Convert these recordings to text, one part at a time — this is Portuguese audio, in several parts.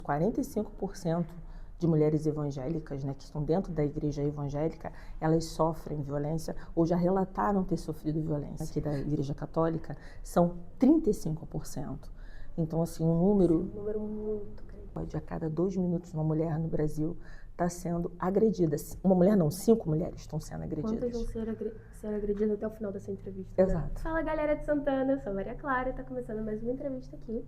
45% de mulheres evangélicas, né, que estão dentro da igreja evangélica, elas sofrem violência ou já relataram ter sofrido violência. Aqui da igreja católica são 35%. Então, assim, um número muito grande. A cada 2 minutos uma mulher no Brasil está sendo agredida. Uma mulher não, 5 mulheres estão sendo agredidas. Quantas vão ser agredidas até o final dessa entrevista? Exato. Né? Fala, galera de Santana, eu sou a Maria Clara e está começando mais uma entrevista aqui.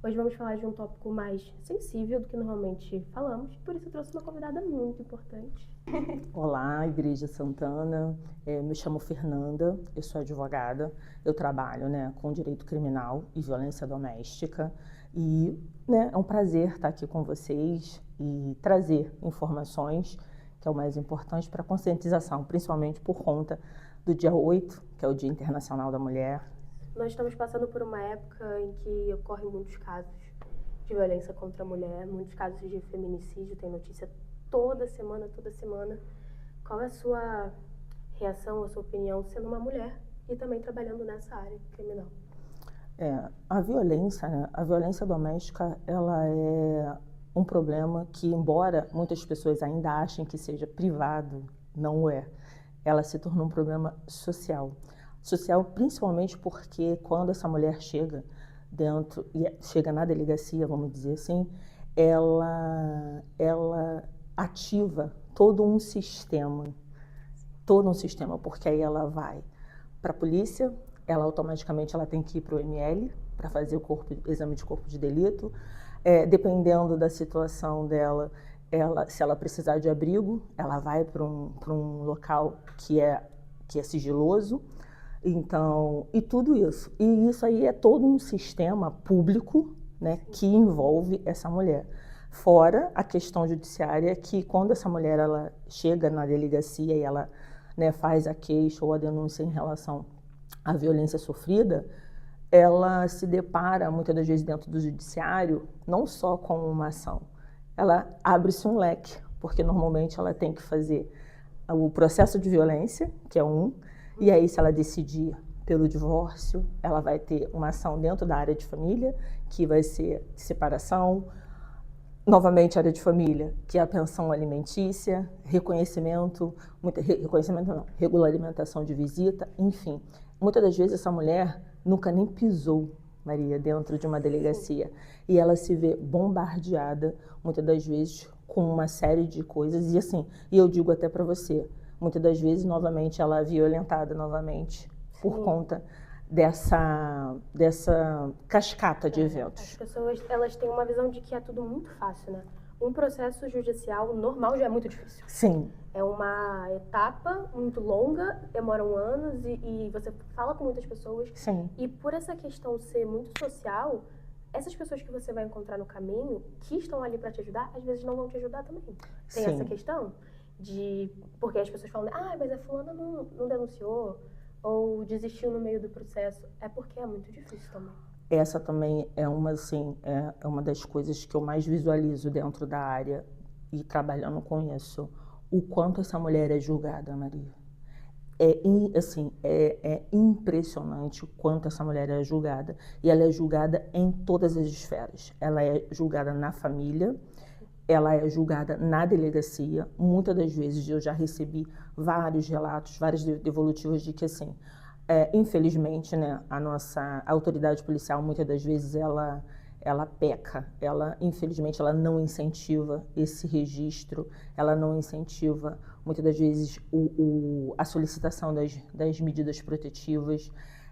Hoje vamos falar de um tópico mais sensível do que normalmente falamos, por isso eu trouxe uma convidada muito importante. Olá, Igreja Santana, me chamo Fernanda, eu sou advogada, eu trabalho, né, com direito criminal e violência doméstica e, né, é um prazer estar aqui com vocês e trazer informações, que é o mais importante para a conscientização, principalmente por conta do dia 8, que é o Dia Internacional da Mulher. Nós estamos passando por uma época em que ocorrem muitos casos de violência contra a mulher, muitos casos de feminicídio, tem notícia toda semana. Qual é a sua reação, a sua opinião, sendo uma mulher e também trabalhando nessa área criminal? A violência, né? A violência doméstica, ela é um problema que, embora muitas pessoas ainda achem que seja privado, não é. Ela se tornou um problema social. Social principalmente porque quando essa mulher chega chega na delegacia, vamos dizer assim, ela ativa todo um sistema, porque aí ela vai para a polícia, ela automaticamente tem que ir para o ML para fazer o exame de corpo de delito, dependendo da situação dela, se ela precisar de abrigo, ela vai para um local que é sigiloso. Então, e tudo isso. E isso aí é todo um sistema público, né, que envolve essa mulher. Fora a questão judiciária, que quando essa mulher ela chega na delegacia e ela, né, faz a queixa ou a denúncia em relação à violência sofrida, ela se depara, muitas das vezes dentro do judiciário, não só com uma ação. Ela abre-se um leque, porque normalmente ela tem que fazer o processo de violência, que é e aí, se ela decidir pelo divórcio, ela vai ter uma ação dentro da área de família, que vai ser separação, novamente área de família, que é a pensão alimentícia, regulamentação de visita, enfim. Muitas das vezes essa mulher nunca nem pisou, Maria, dentro de uma delegacia. E ela se vê bombardeada, muitas das vezes, com uma série de coisas. E assim, eu digo até para você, muitas das vezes, novamente, ela é violentada novamente por conta dessa cascata de eventos. As pessoas, elas têm uma visão de que é tudo muito fácil, né? Um processo judicial normal já é muito difícil. Sim. É uma etapa muito longa, demoram anos e você fala com muitas pessoas. Sim. E por essa questão ser muito social, essas pessoas que você vai encontrar no caminho, que estão ali para te ajudar, às vezes não vão te ajudar também. Tem essa questão porque as pessoas falam, mas a fulana não denunciou ou desistiu no meio do processo. É porque é muito difícil também. Essa também é uma das coisas que eu mais visualizo dentro da área e trabalhando com isso. O quanto essa mulher é julgada, Maria. É impressionante o quanto essa mulher é julgada. E ela é julgada em todas as esferas. Ela é julgada na família, ela é julgada na delegacia. Muitas das vezes eu já recebi vários relatos, várias devolutivas de que, assim, infelizmente, né, a nossa autoridade policial, muitas das vezes, ela peca. Infelizmente, ela não incentiva esse registro, ela não incentiva, muitas das vezes, a solicitação das medidas protetivas.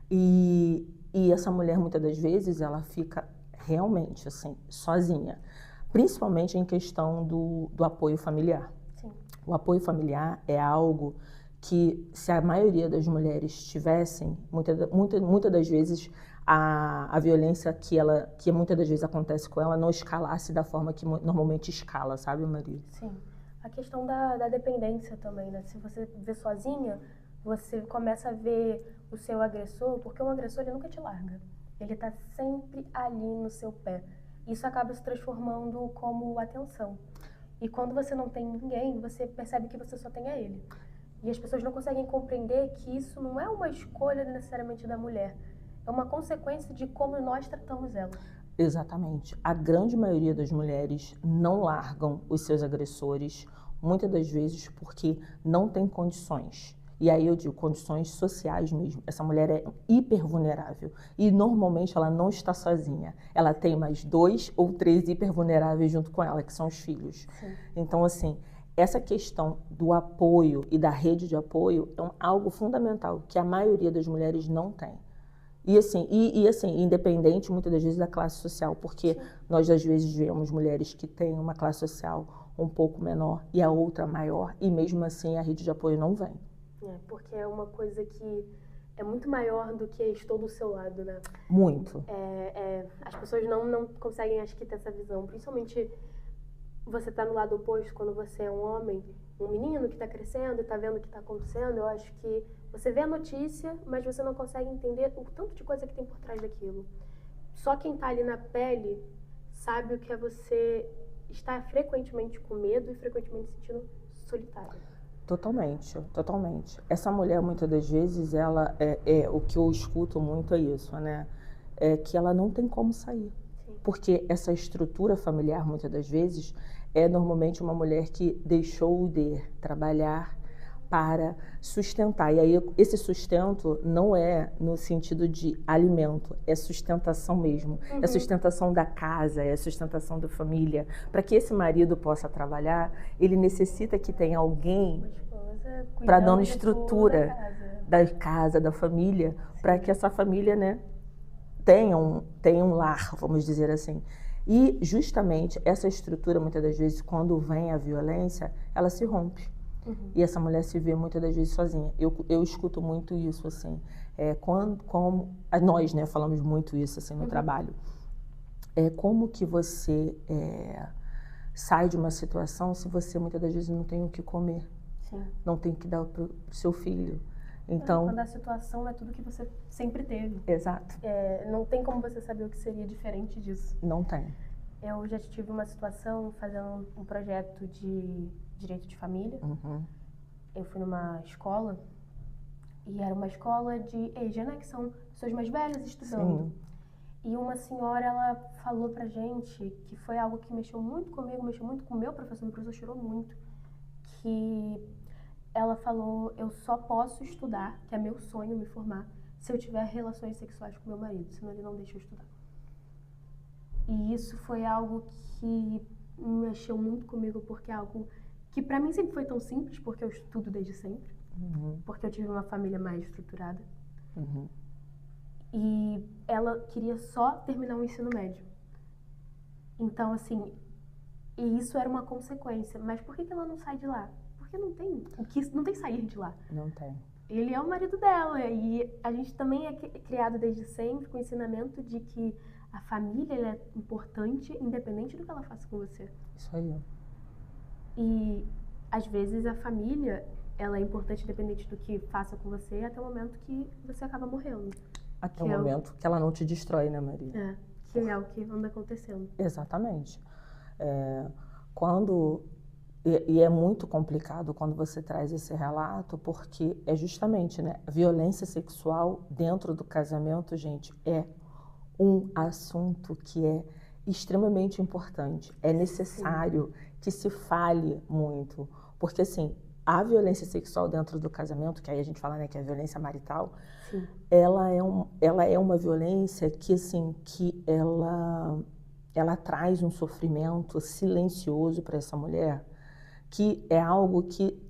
E essa mulher, muitas das vezes, ela fica realmente, assim, sozinha. Principalmente em questão do apoio familiar. Sim. O apoio familiar é algo que, se a maioria das mulheres tivessem, muitas das vezes a violência que muitas das vezes acontece com ela não escalasse da forma que normalmente escala, sabe, Maria? Sim. A questão da dependência também, né? Se você vê sozinha, você começa a ver o seu agressor, porque o agressor ele nunca te larga. Ele está sempre ali no seu pé. Isso acaba se transformando como atenção. E quando você não tem ninguém, você percebe que você só tem a ele. E as pessoas não conseguem compreender que isso não é uma escolha necessariamente da mulher. É uma consequência de como nós tratamos ela. Exatamente. A grande maioria das mulheres não largam os seus agressores, muitas das vezes porque não tem condições. E aí eu digo condições sociais mesmo. Essa mulher é hiper vulnerável e normalmente ela não está sozinha. Ela tem mais 2 ou 3 hiper vulneráveis junto com ela, que são os filhos. Sim. Então, assim, essa questão do apoio e da rede de apoio é algo fundamental que a maioria das mulheres não tem. E assim, independente muitas das vezes da classe social, porque Sim. nós às vezes vemos mulheres que têm uma classe social um pouco menor e a outra maior, e mesmo assim a rede de apoio não vem. Porque é uma coisa que é muito maior do que estou do seu lado, né? Muito. As pessoas não conseguem, acho que, ter essa visão. Principalmente você tá no lado oposto quando você é um homem, um menino que está crescendo e está vendo o que está acontecendo. Eu acho que você vê a notícia, mas você não consegue entender o tanto de coisa que tem por trás daquilo. Só quem está ali na pele sabe o que é você estar frequentemente com medo e frequentemente se sentindo solitária. Totalmente, totalmente. Essa mulher, muitas das vezes, ela o que eu escuto muito é isso, né? É que ela não tem como sair. Sim. Porque essa estrutura familiar, muitas das vezes, é normalmente uma mulher que deixou de trabalhar para sustentar. E aí esse sustento não é no sentido de alimento, é sustentação mesmo. É sustentação da casa, é sustentação da família. Para que esse marido possa trabalhar, ele necessita que tenha alguém para dar uma estrutura da casa, da família, para que essa família, né, tenha um lar, vamos dizer assim. E justamente essa estrutura, muitas das vezes, quando vem a violência, ela se rompe. E essa mulher se vê muitas das vezes sozinha. Eu escuto muito isso, assim. Nós, né, falamos muito isso, assim, no trabalho. Como que você sai de uma situação se você, muitas das vezes, não tem o que comer? Sim. Não tem o que dar para o seu filho. Então, quando a situação é tudo que você sempre teve. Exato. Não tem como você saber o que seria diferente disso. Não tem. Eu já tive uma situação fazendo um projeto de direito de família. Eu fui numa escola e era uma escola de EJA, né, que são pessoas mais velhas estudando. Sim. E uma senhora, ela falou pra gente que foi algo que mexeu muito comigo, mexeu muito com o meu professor chorou muito, que ela falou: eu só posso estudar, que é meu sonho me formar, se eu tiver relações sexuais com meu marido, senão ele não deixa eu estudar. E isso foi algo que mexeu muito comigo, porque é algo que pra mim sempre foi tão simples, porque eu estudo desde sempre, porque eu tive uma família mais estruturada. E ela queria só terminar o ensino médio. Então, assim, e isso era uma consequência. Mas por que ela não sai de lá? Porque não tem sair de lá. Não tem. Ele é o marido dela, e a gente também é criado desde sempre com o ensinamento de que a família ela é importante, independente do que ela faça com você. Isso aí. E às vezes a família ela é importante independente do que faça com você, até o momento que você acaba morrendo. Até o momento que ela não te destrói, né, Maria? Que é o que anda acontecendo. Exatamente. E é muito complicado quando você traz esse relato, porque é justamente, né, violência sexual dentro do casamento, gente, é um assunto que é extremamente importante. É necessário que se fale muito, porque assim, a violência sexual dentro do casamento, que aí a gente fala, né, que é a violência marital, ela é uma violência que assim, que ela traz um sofrimento silencioso para essa mulher, que é algo que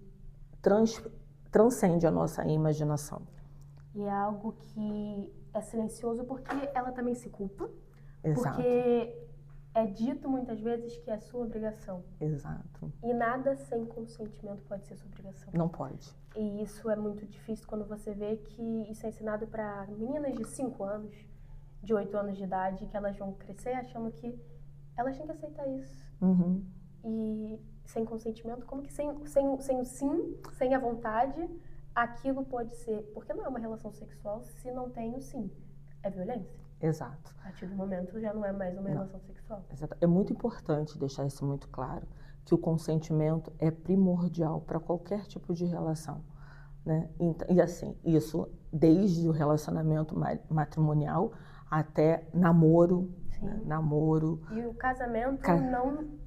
transcende a nossa imaginação. E é algo que é silencioso porque ela também se culpa. Exato. Porque é dito muitas vezes que é sua obrigação. Exato. E nada sem consentimento pode ser sua obrigação. Não pode. E isso é muito difícil quando você vê que isso é ensinado para meninas de 5 anos, de 8 anos de idade, que elas vão crescer achando que elas têm que aceitar isso. E sem consentimento, como que sem o sim, sem a vontade, aquilo pode ser... Porque não é uma relação sexual se não tem o sim. É violência. Exato. A partir do momento já não é mais uma relação sexual. Exato. É muito importante deixar isso muito claro, que o consentimento é primordial para qualquer tipo de relação, né? E assim, isso desde o relacionamento matrimonial até namoro, né? Namoro. E o casamento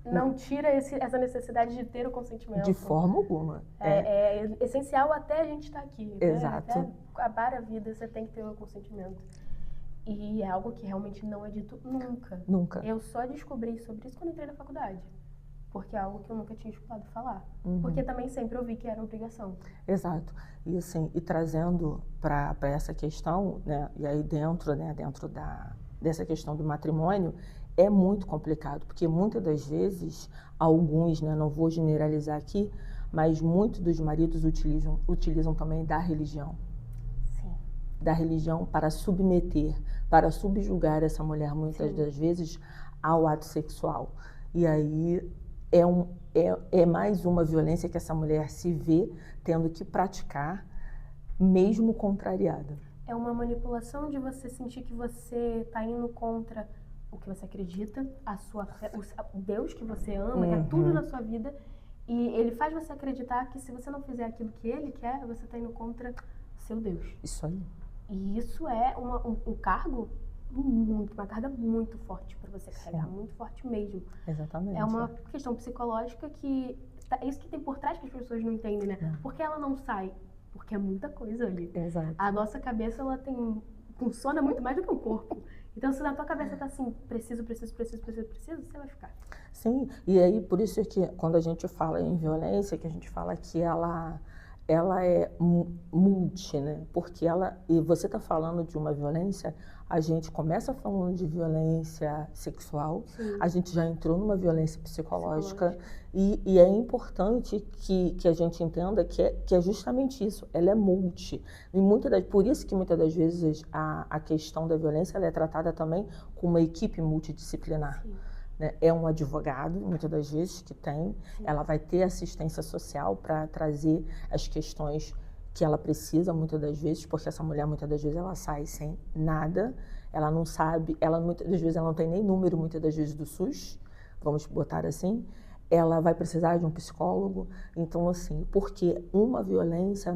não tira essa necessidade de ter o consentimento. De forma alguma. É essencial até a gente estar aqui. Exato. Né? Até acabar a vida, você tem que ter o consentimento. E é algo que realmente não é dito nunca. Nunca. Eu só descobri sobre isso quando entrei na faculdade. Porque é algo que eu nunca tinha escutado falar. Uhum. Porque também sempre ouvi que era obrigação. Exato. E assim, e trazendo para essa questão, né, e aí dentro dessa questão do matrimônio, é muito complicado, porque muitas das vezes, alguns, né, não vou generalizar aqui, mas muitos dos maridos utilizam também da religião. Sim. Da religião para submeter, para subjugar essa mulher, muitas Sim. das vezes, ao ato sexual. E aí é mais uma violência que essa mulher se vê tendo que praticar, mesmo contrariada. É uma manipulação de você sentir que você está indo contra o que você acredita, a sua fé, o Deus que você ama, que é tudo na sua vida. E ele faz você acreditar que se você não fizer aquilo que ele quer, você está indo contra seu Deus. Isso aí. E isso é um cargo uma carga muito forte para você carregar, muito forte mesmo. Exatamente. É uma questão psicológica que é isso que tem por trás que as pessoas não entendem, né? Por que ela não sai? Porque é muita coisa ali. Exato. A nossa cabeça, ela funciona muito mais do que o corpo. Então, se na tua cabeça tá assim, preciso, você vai ficar. Sim, e aí por isso é que quando a gente fala em violência, que a gente fala que ela é multi, né? Porque e você está falando de uma violência, a gente começa falando de violência sexual, Sim. A gente já entrou numa violência psicológica. E é importante que a gente entenda que é justamente isso, ela é multi. E por isso que muitas das vezes a questão da violência ela é tratada também com uma equipe multidisciplinar. Sim. Né? É um advogado, muitas das vezes, que tem. Sim. Ela vai ter assistência social para trazer as questões que ela precisa, muitas das vezes, porque essa mulher, muitas das vezes, ela sai sem nada, ela não sabe, muitas das vezes, ela não tem nem número, muitas das vezes, do SUS, vamos botar assim, ela vai precisar de um psicólogo. Então, assim, porque a violência,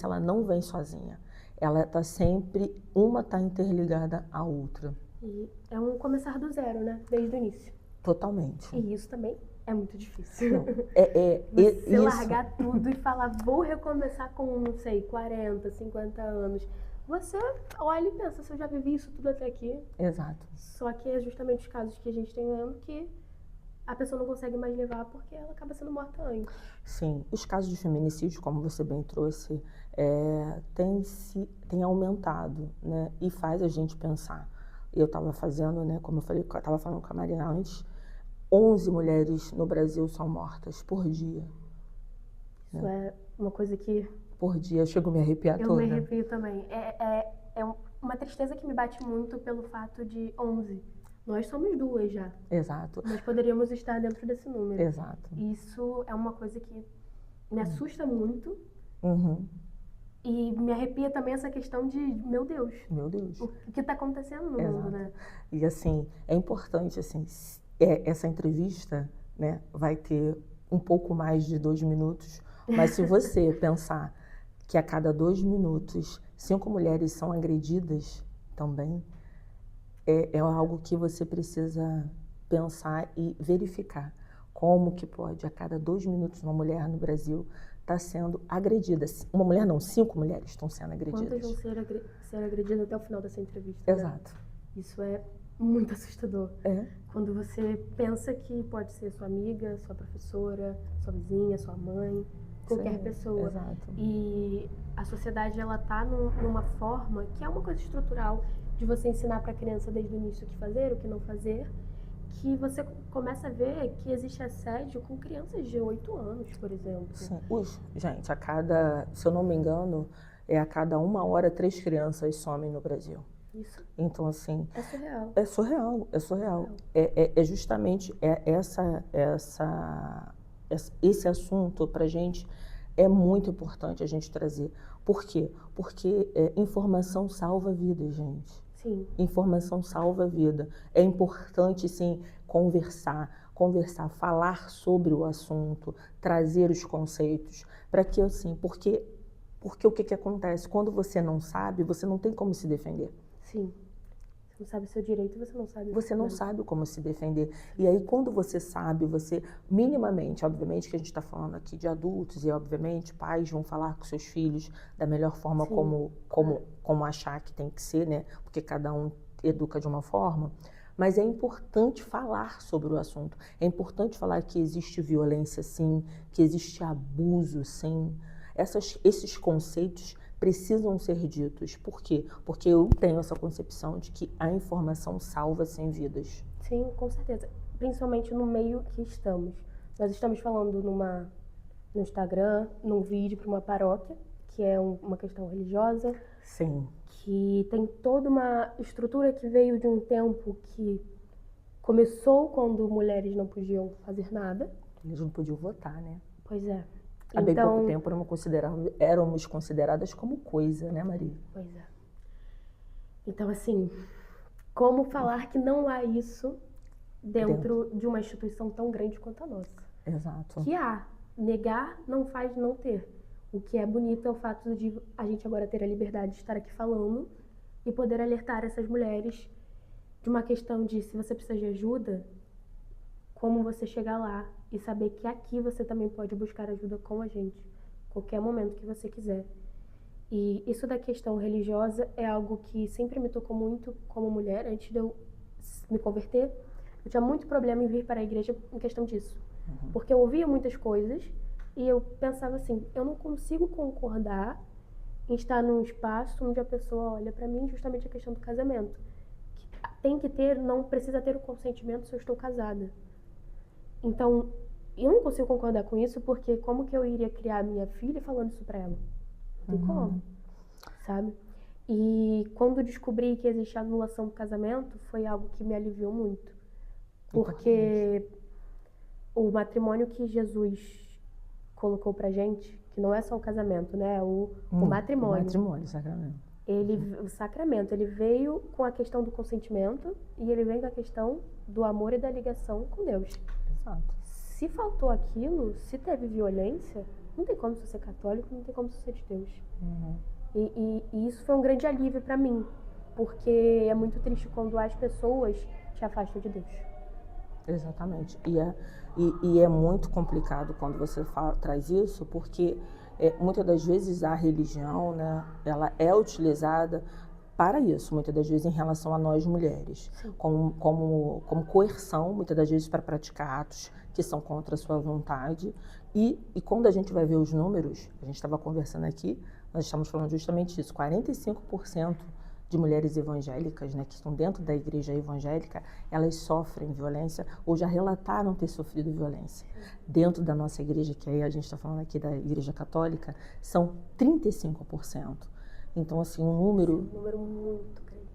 ela não vem sozinha, ela está sempre, uma está interligada à outra. E é um começar do zero, né? Desde o início. Totalmente. E isso também é muito difícil. Não, Você largar tudo e falar, vou recomeçar com, não sei, 40, 50 anos. Você olha e pensa, se eu já vivi isso tudo até aqui. Exato. Só que é justamente os casos que a gente tem vendo que a pessoa não consegue mais levar porque ela acaba sendo morta antes. Sim, os casos de feminicídio, como você bem trouxe, tem aumentado, né? E faz a gente pensar. Eu estava fazendo, né, como eu falei, eu estava falando com a Maria antes, 11 mulheres no Brasil são mortas por dia. Isso é uma coisa que... Por dia, eu chego a me arrepiar toda. Eu me arrepio também. É uma tristeza que me bate muito pelo fato de 11. Nós somos 2 já. Exato. Nós poderíamos estar dentro desse número. Exato. Isso é uma coisa que me assusta muito. Uhum. E me arrepia também essa questão de, meu Deus. Meu Deus. O que está acontecendo no mundo, né? E assim, é importante, assim, essa entrevista, né, vai ter um pouco mais de 2 minutos, mas se você pensar que a cada 2 minutos 5 mulheres são agredidas também, é algo que você precisa pensar e verificar. Como que pode, a cada 2 minutos, uma mulher no Brasil está sendo agredida? Uma mulher não, 5 mulheres estão sendo agredidas. Quantas vão ser agredidas até o final dessa entrevista? Exato. Né? Isso é muito assustador. É. Quando você pensa que pode ser sua amiga, sua professora, sua vizinha, sua mãe, qualquer pessoa. Exato. E a sociedade, ela tá numa forma que é uma coisa estrutural de você ensinar para a criança desde o início o que fazer, o que não fazer, que você começa a ver que existe assédio com crianças de 8 anos, por exemplo. Sim. Gente, se eu não me engano, a cada 1 hora 3 crianças somem no Brasil. Isso. Então, assim... É surreal. É surreal. É justamente esse assunto pra gente é muito importante a gente trazer. Por quê? Porque informação salva vida, gente. Sim. Informação salva a vida. É importante, sim, conversar, falar sobre o assunto, trazer os conceitos, para que, assim, porque o que acontece? Quando você não sabe, você não tem como se defender. Sim. Você não sabe o seu direito, você não sabe... Você não sabe como se defender. E aí, quando você sabe, você minimamente, obviamente que a gente está falando aqui de adultos, e obviamente pais vão falar com seus filhos da melhor forma como achar que tem que ser, né? Porque cada um educa de uma forma. Mas é importante falar sobre o assunto. É importante falar que existe violência, sim, que existe abuso, sim. Esses conceitos precisam ser ditos. Por quê? Porque eu tenho essa concepção de que a informação salva 100 vidas. Sim, com certeza. Principalmente no meio que estamos. Nós estamos falando no Instagram, num vídeo para uma paróquia, que é uma questão religiosa. Sim. Que tem toda uma estrutura que veio de um tempo que começou quando mulheres não podiam fazer nada. Eles não podiam votar, né? Pois é. Há bem pouco tempo éramos consideradas como coisa, né, Maria? Pois é. Então, assim, como falar que não há isso dentro de uma instituição tão grande quanto a nossa? Exato. Que há. Negar não faz não ter. O que é bonito é o fato de a gente agora ter a liberdade de estar aqui falando e poder alertar essas mulheres de uma questão de, se você precisa de ajuda, como você chegar lá e saber que aqui você também pode buscar ajuda com a gente, qualquer momento que você quiser. E isso da questão religiosa é algo que sempre me tocou muito como mulher. Antes de eu me converter, eu tinha muito problema em vir para a igreja em questão disso. Porque eu ouvia muitas coisas e eu pensava assim, eu não consigo concordar em estar num espaço onde a pessoa olha para mim, justamente a questão do casamento. Que tem que ter, não precisa ter o consentimento se eu estou casada. Então, eu não consigo concordar com isso, porque como que eu iria criar minha filha falando isso para ela? Não tem como, sabe? E quando descobri que existia anulação do casamento, foi algo que me aliviou muito. Porque o matrimônio que Jesus colocou pra gente, que não é só o casamento, né? O matrimônio. O matrimônio, o sacramento. O sacramento, ele veio com a questão do consentimento e ele vem com a questão do amor e da ligação com Deus. Exato. Se faltou aquilo, se teve violência, não tem como você ser católico, não tem como você ser de Deus. E isso foi um grande alívio pra mim, porque é muito triste quando as pessoas te afastam de Deus. Exatamente. E é muito complicado quando você traz isso, porque muitas das vezes a religião, né, ela é utilizada para isso, muitas das vezes em relação a nós mulheres, como coerção, muitas das vezes para praticar atos que são contra a sua vontade. E quando a gente vai ver os números, a gente estava conversando aqui, nós estamos falando justamente isso, 45% de mulheres evangélicas, né, que estão dentro da igreja evangélica, elas sofrem violência ou já relataram ter sofrido violência. Dentro da nossa igreja, que aí a gente está falando aqui da igreja católica, são 35%. Então, assim, um número muito grande.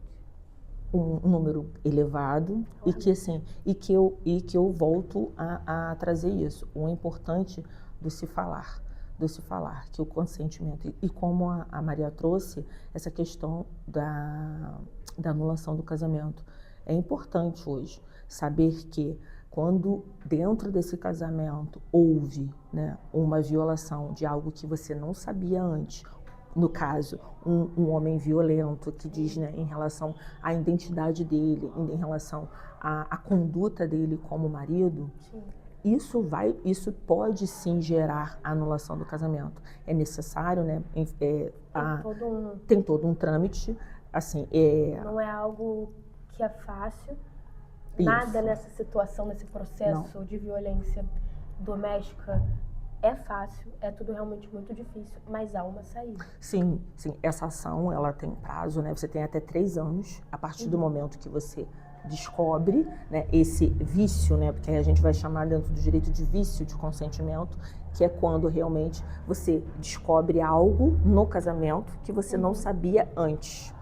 Um número elevado e que, assim, e que eu volto a trazer isso. O importante do se falar, que o consentimento, e como a Maria trouxe essa questão da anulação do casamento. É importante hoje saber que quando dentro desse casamento houve, né, uma violação de algo que você não sabia antes, no caso, um homem violento que diz, né, em relação à identidade dele, em relação à conduta dele como marido, isso pode sim gerar a anulação do casamento. É necessário, né? Tem todo um trâmite, assim. Não é algo que é fácil. Nada nessa situação, nesse processo de violência doméstica é fácil, é tudo realmente muito difícil, mas há uma saída. Sim, essa ação, ela tem prazo, né? Você tem até 3 anos, a partir do momento que você descobre, né, esse vício, né, porque aí a gente vai chamar dentro do direito de vício de consentimento, que é quando realmente você descobre algo no casamento que você não sabia antes.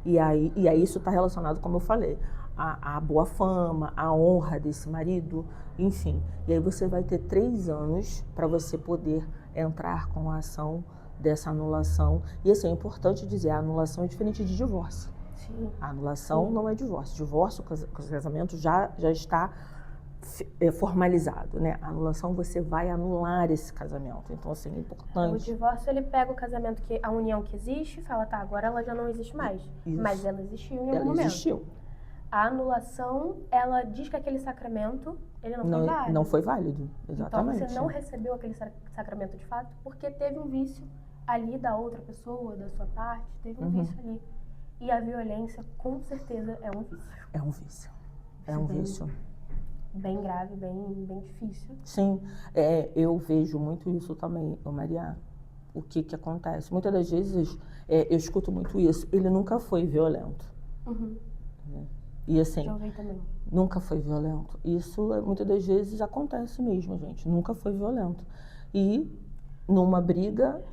E aí isso está relacionado, como eu falei, a boa fama, a honra desse marido, enfim. E aí você vai ter 3 anos para você poder entrar com a ação dessa anulação. E assim, é importante dizer, a anulação é diferente de divórcio. Sim. A anulação não é divórcio. Divórcio, o casamento já está formalizado, né? A anulação, você vai anular esse casamento. Então, assim, é importante. O divórcio, ele pega o casamento, a união que existe, e fala, tá, agora ela já não existe mais. Isso. Mas ela existiu em algum momento. Ela existiu. A anulação, ela diz que aquele sacramento, ele não foi válido. Não foi válido, exatamente. Então você não recebeu aquele sacramento de fato porque teve um vício ali da outra pessoa, da sua parte, teve um vício ali. E a violência, com certeza, é um vício. É um vício. É um vício. Bem grave, bem difícil. Sim, eu vejo muito isso também, Maria. O que acontece? Muitas das vezes, eu escuto muito isso. Ele nunca foi violento. Né? E assim, Já ouvi também. Nunca foi violento. Isso, muitas das vezes, acontece mesmo, gente. Nunca foi violento. E, numa briga,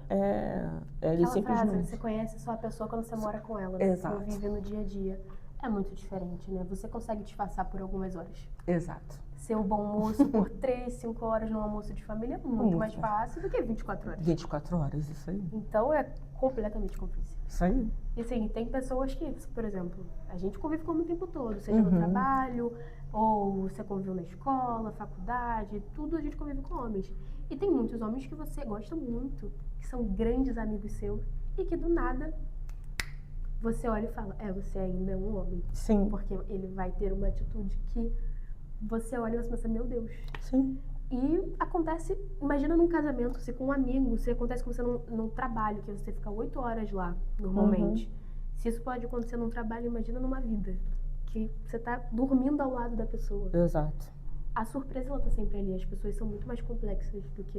ele Aquela simplesmente... frase, você conhece só a pessoa quando você mora com ela, né? Exato. Você vive no dia a dia. É muito diferente, né? Você consegue disfarçar por algumas horas. Exato. Ser o bom moço por 3, 5 horas num almoço de família é muito mais fácil do que 24 horas. 24 horas, isso aí. Então é completamente compreensível. Isso aí. E assim, tem pessoas que, por exemplo, a gente convive com o tempo todo, seja no trabalho, ou você conviveu na escola, faculdade, tudo a gente convive com homens. E tem muitos homens que você gosta muito, que são grandes amigos seus, e que do nada você olha e fala, você ainda é um homem. Sim. Porque ele vai ter uma atitude que você olha e você pensa, meu Deus. Sim. E acontece, imagina num casamento, se com um amigo, se acontece com você num trabalho, que você fica 8 horas lá, normalmente. Se isso pode acontecer num trabalho, imagina numa vida, que você tá dormindo ao lado da pessoa. Exato. A surpresa, ela tá sempre ali, as pessoas são muito mais complexas do que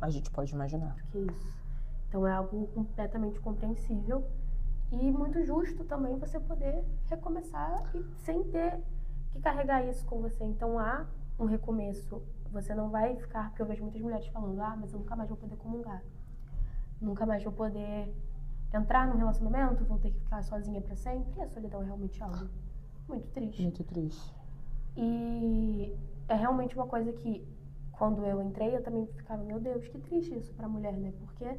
a gente pode imaginar. Do que isso. Então é algo completamente compreensível e muito justo também você poder recomeçar e sem ter que carregar isso com você. Então há um recomeço. Você não vai ficar, porque eu vejo muitas mulheres falando, mas eu nunca mais vou poder comungar. Nunca mais vou poder entrar num relacionamento, vou ter que ficar sozinha pra sempre. E a solidão é realmente algo muito triste. Muito triste. E é realmente uma coisa que, quando eu entrei, eu também ficava, meu Deus, que triste isso pra mulher, né? Porque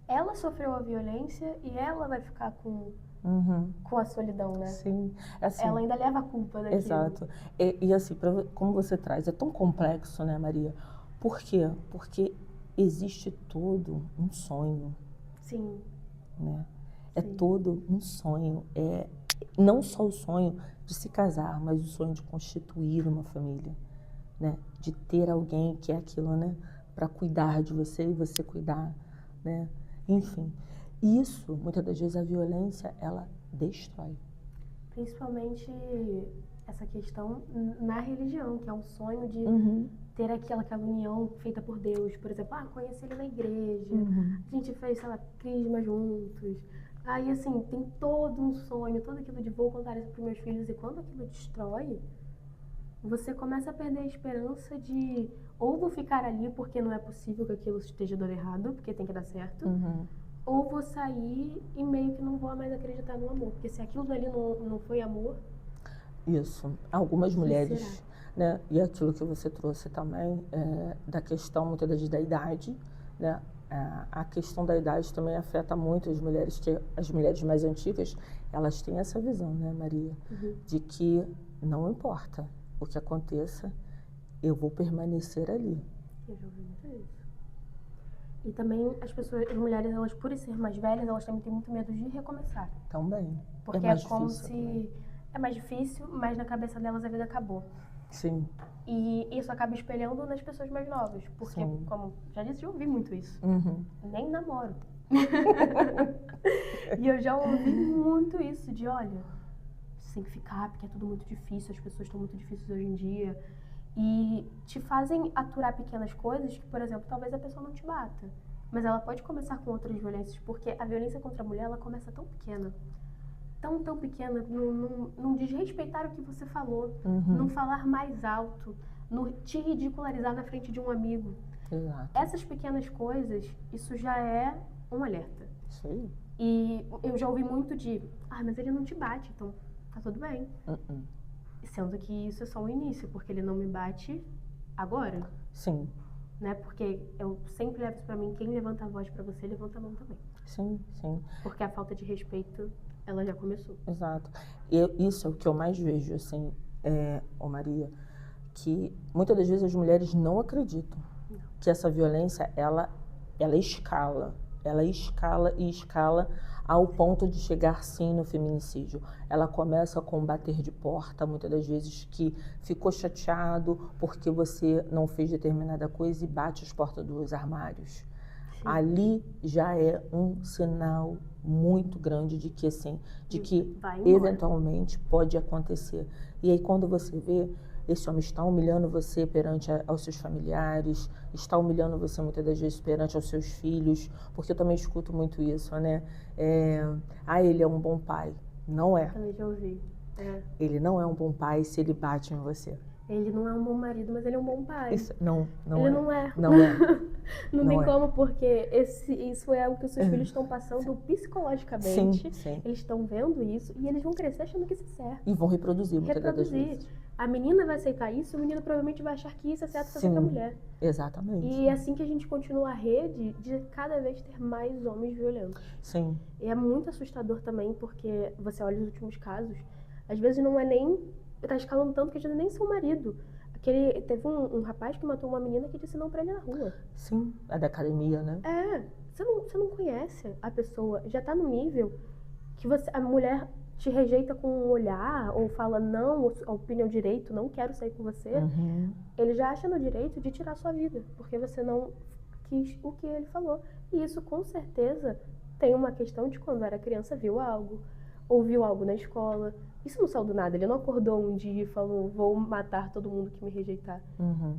ela sofreu a violência e ela vai ficar com a solidão, né? Sim. Assim, ela ainda leva a culpa daquilo. Exato. E assim, como você traz, é tão complexo, né, Maria? Por quê? Porque existe todo um sonho. Sim. Né? É todo um sonho. Não só o sonho de se casar, mas o sonho de constituir uma família. Né? De ter alguém que é aquilo, né? Para cuidar de você e você cuidar. Né? Enfim. Isso, muitas das vezes, a violência, ela destrói. Principalmente essa questão na religião, que é um sonho de ter aquela união feita por Deus. Por exemplo, conheci ele na igreja, a gente fez, sei lá, crisma juntos. Aí, assim, tem todo um sonho, todo aquilo de vou contar isso para os meus filhos. E quando aquilo destrói, você começa a perder a esperança de ou vou ficar ali porque não é possível que aquilo esteja dando errado, porque tem que dar certo. Ou vou sair e meio que não vou mais acreditar no amor. Porque se aquilo dali não foi amor... Isso. Algumas mulheres, né? E aquilo que você trouxe também, da questão, muitas vezes, da idade, né? A questão da idade também afeta muito as mulheres, que as mulheres mais antigas, elas têm essa visão, né, Maria? De que não importa o que aconteça, eu vou permanecer ali. Eu já ouvi muito isso. E também as mulheres, elas por ser mais velhas, elas também têm muito medo de recomeçar. Também. Porque é como se... É mais difícil, mas na cabeça delas a vida acabou. Sim. E isso acaba espelhando nas pessoas mais novas. Porque, como já disse, eu ouvi muito isso. Nem namoro. E eu já ouvi muito isso de, olha, você tem que ficar porque é tudo muito difícil, as pessoas estão muito difíceis hoje em dia. E te fazem aturar pequenas coisas que, por exemplo, talvez a pessoa não te bata. Mas ela pode começar com outras violências, porque a violência contra a mulher, ela começa tão pequena. Tão pequena, não desrespeitar o que você falou, não falar mais alto, não te ridicularizar na frente de um amigo. Exato. Essas pequenas coisas, isso já é um alerta. Isso aí. E eu já ouvi muito de, mas ele não te bate, então tá tudo bem. Sendo que isso é só o início, porque ele não me bate agora. Sim. Né? Porque eu sempre levo isso pra mim, quem levanta a voz pra você, levanta a mão também. Sim. Porque a falta de respeito, ela já começou. Exato. E isso é o que eu mais vejo, assim, Maria, que muitas das vezes as mulheres não acreditam que essa violência, ela escala, ela escala e escala ao ponto de chegar sim no feminicídio. Ela começa com bater de porta, muitas das vezes que ficou chateado porque você não fez determinada coisa e bate as portas dos armários. Ali já é um sinal muito grande de que assim, de que eventualmente pode acontecer. E aí quando você vê, esse homem está humilhando você perante aos seus familiares, está humilhando você muitas das vezes perante aos seus filhos, porque eu também escuto muito isso, né? Ele é um bom pai. Não é. Também já ouvi. Ele não é um bom pai se ele bate em você. Ele não é um bom marido, mas ele é um bom pai. Isso, não ele é. não é. Não é. Não tem como, porque isso é algo que os seus filhos estão passando psicologicamente. Sim. Eles estão vendo isso e eles vão crescer achando que isso é certo. E vão reproduzir muitas das vezes. A menina vai aceitar isso, o menino provavelmente vai achar que isso é certo fazer com a mulher. Exatamente. E é assim que a gente continua a rede de cada vez ter mais homens violentos. Sim. E é muito assustador também, porque você olha os últimos casos, às vezes não é nem... Tá escalando tanto que às vezes nem seu marido. Teve um rapaz que matou uma menina que disse não pra ele na rua. Sim, é da academia, né? Você não conhece a pessoa, já tá no nível que a mulher te rejeita com um olhar, ou fala não, a opinião direito, não quero sair com você. Ele já acha no direito de tirar sua vida, porque você não quis o que ele falou. E isso com certeza tem uma questão de quando era criança viu algo, ou viu algo na escola. Isso não saiu do nada, ele não acordou um dia e falou, vou matar todo mundo que me rejeitar.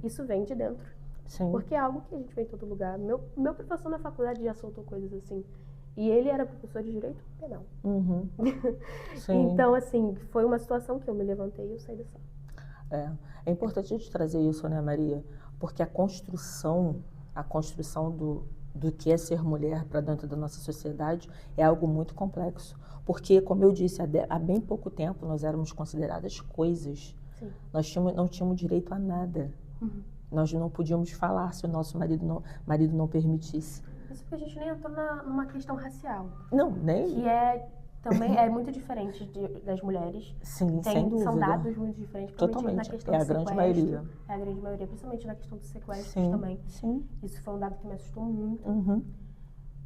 Isso vem de dentro. Sim. Porque é algo que a gente vê em todo lugar. Meu professor na faculdade já soltou coisas assim. E ele era professor de direito penal. Sim. Então, assim, foi uma situação que eu me levantei e eu saí da sala. É importante a gente trazer isso, né, Maria? Porque a construção do que é ser mulher para dentro da nossa sociedade é algo muito complexo. Porque, como eu disse, há bem pouco tempo nós éramos consideradas coisas. Sim. Nós não tínhamos direito a nada. Nós não podíamos falar se o nosso marido não permitisse. Isso porque a gente nem entrou numa questão racial. Não, nem... Que também é muito diferente das mulheres. Sim, sem dúvida. São dados muito diferentes. Totalmente. Na questão a grande maioria. É a grande maioria, principalmente na questão dos sequestros também. Sim. Isso foi um dado que me assustou muito.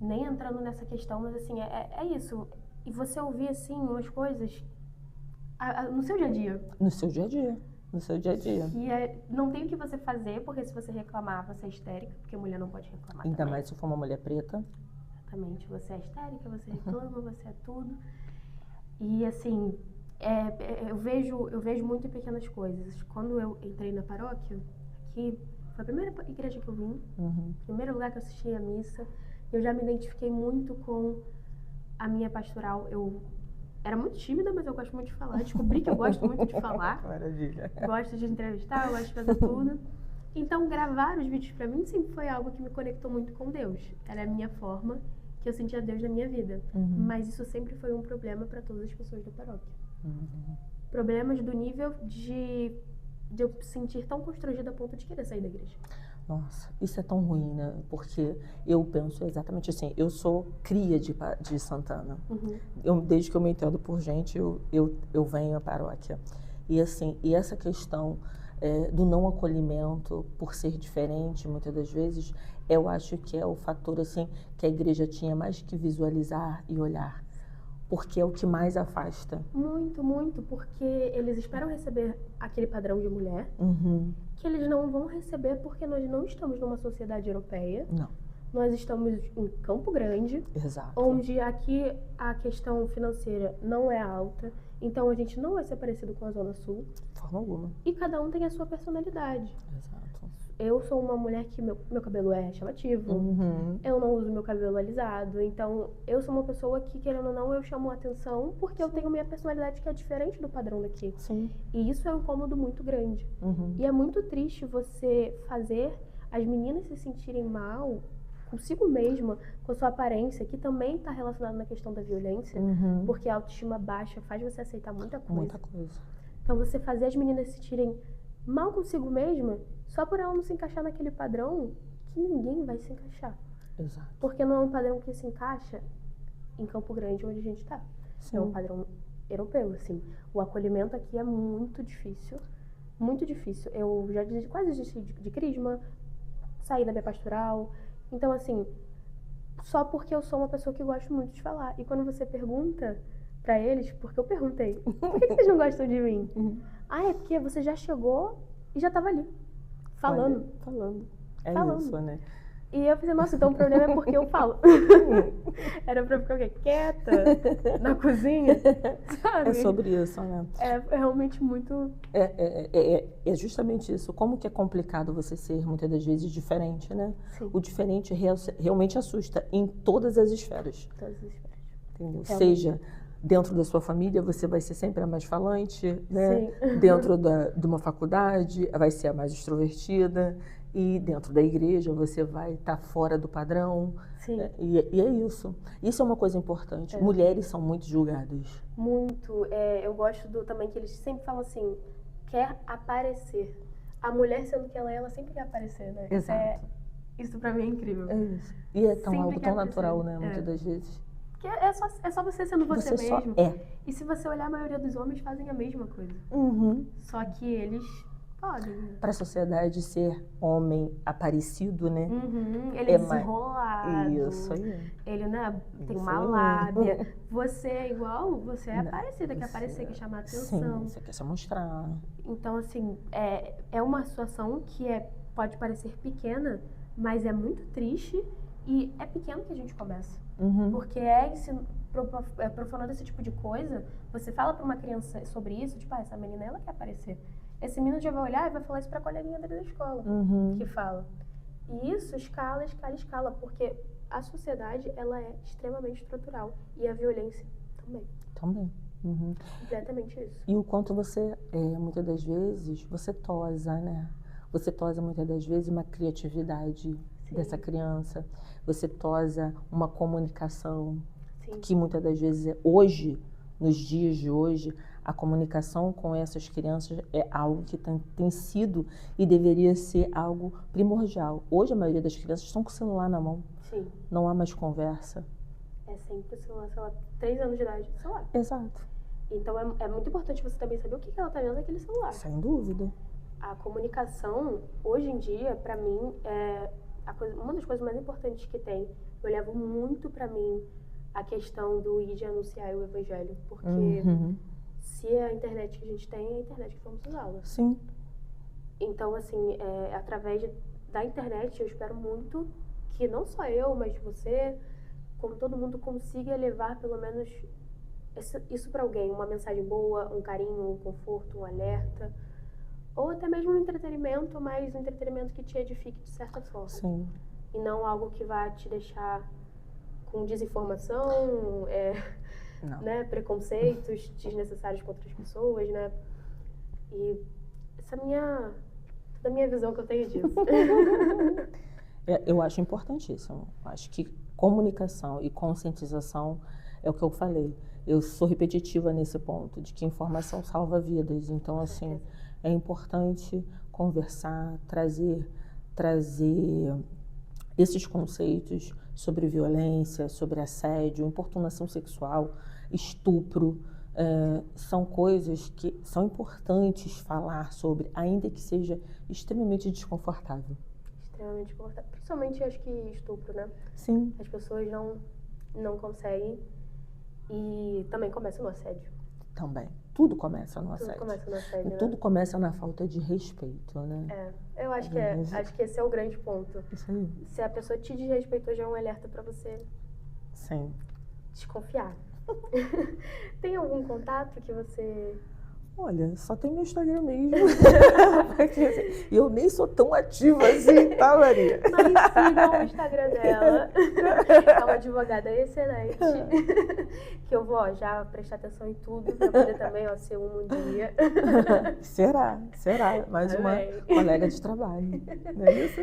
Nem entrando nessa questão, mas assim, é isso. E você ouvir, assim, umas coisas no seu dia a dia. No seu dia a dia. No seu dia a dia. E não tem o que você fazer, porque se você reclamar, você é histérica, porque a mulher não pode reclamar Ainda também. mais se for uma mulher preta. Exatamente. Você é histérica, você reclama, você é tudo. E assim, eu vejo muito em pequenas coisas. Quando eu entrei na paróquia, aqui, foi a primeira igreja que eu vim, primeiro lugar que eu assisti a missa, eu já me identifiquei muito com a minha pastoral. Eu era muito tímida, mas eu gosto muito de falar. Descobri que eu gosto muito de falar. Maravilha. Gosto de entrevistar, gosto de fazer tudo. Então, gravar os vídeos pra mim sempre foi algo que me conectou muito com Deus. Era a minha forma que eu sentia Deus na minha vida. Mas isso sempre foi um problema para todas as pessoas da paróquia. Problemas do nível de eu sentir tão constrangida a ponto de querer sair da igreja. Nossa, isso é tão ruim, né? Porque eu penso exatamente assim, eu sou cria de Santana. Desde que eu me entendo por gente, eu venho à paróquia. E assim, e essa questão do não acolhimento por ser diferente, muitas das vezes, eu acho que é o fator assim que a igreja tinha mais que visualizar e olhar. Porque é o que mais afasta. Muito, muito, porque eles esperam receber aquele padrão de mulher, que eles não vão receber porque nós não estamos numa sociedade europeia. Não. Nós estamos em Campo Grande, Exato. Onde aqui a questão financeira não é alta, então a gente não vai ser parecido com a Zona Sul. De forma alguma. E cada um tem a sua personalidade. Exato. Eu sou uma mulher que meu cabelo é chamativo, eu não uso meu cabelo alisado, então eu sou uma pessoa que, querendo ou não, eu chamo a atenção porque eu tenho minha personalidade que é diferente do padrão daqui. Sim. E isso é um incômodo muito grande. E é muito triste você fazer as meninas se sentirem mal consigo mesma, com a sua aparência, que também está relacionada na questão da violência, porque a autoestima baixa faz você aceitar muita coisa. Muita coisa. Então você fazer as meninas se sentirem mal consigo mesma, só por ela não se encaixar naquele padrão que ninguém vai se encaixar. Exato. Porque não é um padrão que se encaixa em Campo Grande, onde a gente está. É um padrão europeu, assim. O acolhimento aqui é muito difícil. Muito difícil. Eu já quase desisti de crisma, saí da minha pastoral. Então, assim, só porque eu sou uma pessoa que gosto muito de falar. E quando você pergunta pra eles, porque eu perguntei, por que vocês não gostam de mim? Ah, é porque você já chegou e já tava ali, falando. Olha, falando. É Falando. isso, né? E eu pensei, nossa, então o problema é porque eu falo. Era pra eu ficar o quê? Quieta, na cozinha, sabe? É sobre isso, né? É realmente muito... É justamente isso. Como que é complicado você ser, muitas das vezes, diferente, né? Sim. O diferente realmente assusta em todas as esferas. Todas as esferas. Entendeu? Realmente. Seja dentro da sua família, você vai ser sempre a mais falante, né? Sim. Dentro de uma faculdade, vai ser a mais extrovertida. E dentro da igreja, você vai estar fora do padrão. Sim. E é isso. Isso é uma coisa importante. Mulheres são muito julgadas. Muito. Eu gosto também que eles sempre falam assim, quer aparecer. A mulher, sendo que ela sempre quer aparecer, né? Exato. Isso pra mim é incrível. É isso. E é Sempre algo quer tão natural, aparecer. né? Muitas das vezes. Porque é só você sendo você Você só mesmo. é. E se você olhar, a maioria dos homens fazem a mesma coisa. Só que eles podem. Né? Para a sociedade, ser homem aparecido, né? Ele é desenrolado. Isso aí. Ele, né, tem uma Isso aí. lábia. Você é igual, você é aparecida, quer aparecer, quer chamar atenção. Sim, você quer se mostrar. Então, assim, é uma situação que pode parecer pequena, mas é muito triste e é pequeno que a gente começa. Porque profanando esse tipo de coisa, você fala pra uma criança sobre isso, tipo, essa menina, ela quer aparecer. Esse menino já vai olhar e vai falar isso pra coleguinha dele da escola, que fala. E isso escala, porque a sociedade, ela é extremamente estrutural. E a violência também. Também. Completamente isso. E o quanto você, muitas das vezes, você tosa, né? Você tosa, muitas das vezes, uma criatividade dessa criança. Você tosa uma comunicação que, muitas das vezes, hoje, nos dias de hoje, a comunicação com essas crianças é algo que tem sido e deveria ser algo primordial. Hoje, a maioria das crianças estão com o celular na mão. Sim. Não há mais conversa. É sempre o celular, sei lá, 3 anos de idade, celular. Exato. Então, é muito importante você também saber o que ela tá vendo naquele celular. Sem dúvida. A comunicação, hoje em dia, pra mim, é uma das coisas mais importantes que tem. Eu levo muito pra mim a questão do ir de anunciar o evangelho. Porque se é a internet que a gente tem, é a internet que vamos usá-la. Sim. Então, assim, através da internet, eu espero muito que não só eu, mas você, como todo mundo, consiga levar pelo menos isso pra alguém. Uma mensagem boa, um carinho, um conforto, um alerta. Ou até mesmo um entretenimento, mas um entretenimento que te edifique de certa forma. Sim. E não algo que vá te deixar com desinformação, né, preconceitos desnecessários contra as pessoas, né? E essa toda a minha visão que eu tenho disso. Eu acho importantíssimo. Acho que comunicação e conscientização é o que eu falei. Eu sou repetitiva nesse ponto, de que informação salva vidas. Então, assim, é importante conversar, trazer esses conceitos sobre violência, sobre assédio, importunação sexual, estupro. São coisas que são importantes falar sobre, ainda que seja extremamente desconfortável. Extremamente desconfortável. Principalmente, acho que estupro, né? Sim. As pessoas não conseguem. E também começa no assédio. Também. Tudo começa no assédio. Tudo começa no assédio, né? Tudo começa na falta de respeito, né? Eu acho que acho que esse é o grande ponto. Isso aí. Se a pessoa te desrespeitou, já é um alerta pra você Sim. desconfiar. Tem algum contato que você... Olha, só tem meu Instagram mesmo. E eu nem sou tão ativa assim, tá, Maria? Mas sigam o Instagram dela. É uma advogada excelente. Que eu vou já prestar atenção em tudo pra poder também ser um dia. Será. Mais uma colega de trabalho. Não é isso?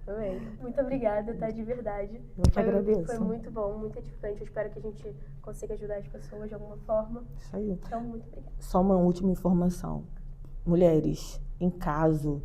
Amém. Muito obrigada, tá? De verdade. Eu que agradeço. Foi muito bom, muito edificante. Eu espero que a gente consiga ajudar as pessoas de alguma forma. Isso aí. Então, muito obrigada. Só uma última informação. Mulheres, em caso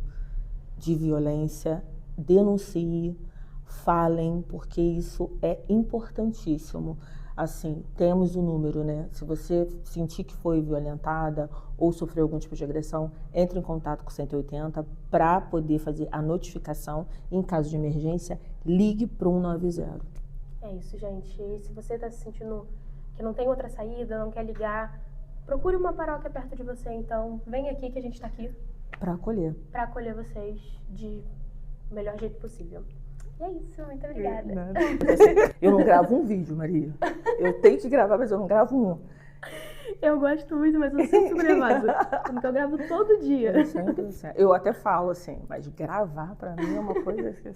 de violência, denuncie, falem, porque isso é importantíssimo. Assim, temos o número, né? Se você sentir que foi violentada ou sofreu algum tipo de agressão, entre em contato com o 180 para poder fazer a notificação. Em caso de emergência, ligue para o 190. É isso, gente. E se você tá se sentindo que não tem outra saída, não quer ligar, procure uma paróquia perto de você, então. Vem aqui que a gente tá aqui Para acolher. pra acolher vocês de melhor jeito possível. E é isso, muito obrigada. Nada. Eu não gravo um vídeo, Maria. Eu tenho que gravar, mas eu não gravo um. Eu gosto muito, mas eu sempre fico nervosa. Porque eu gravo todo dia. Eu sempre, assim, eu até falo assim, mas gravar pra mim é uma coisa que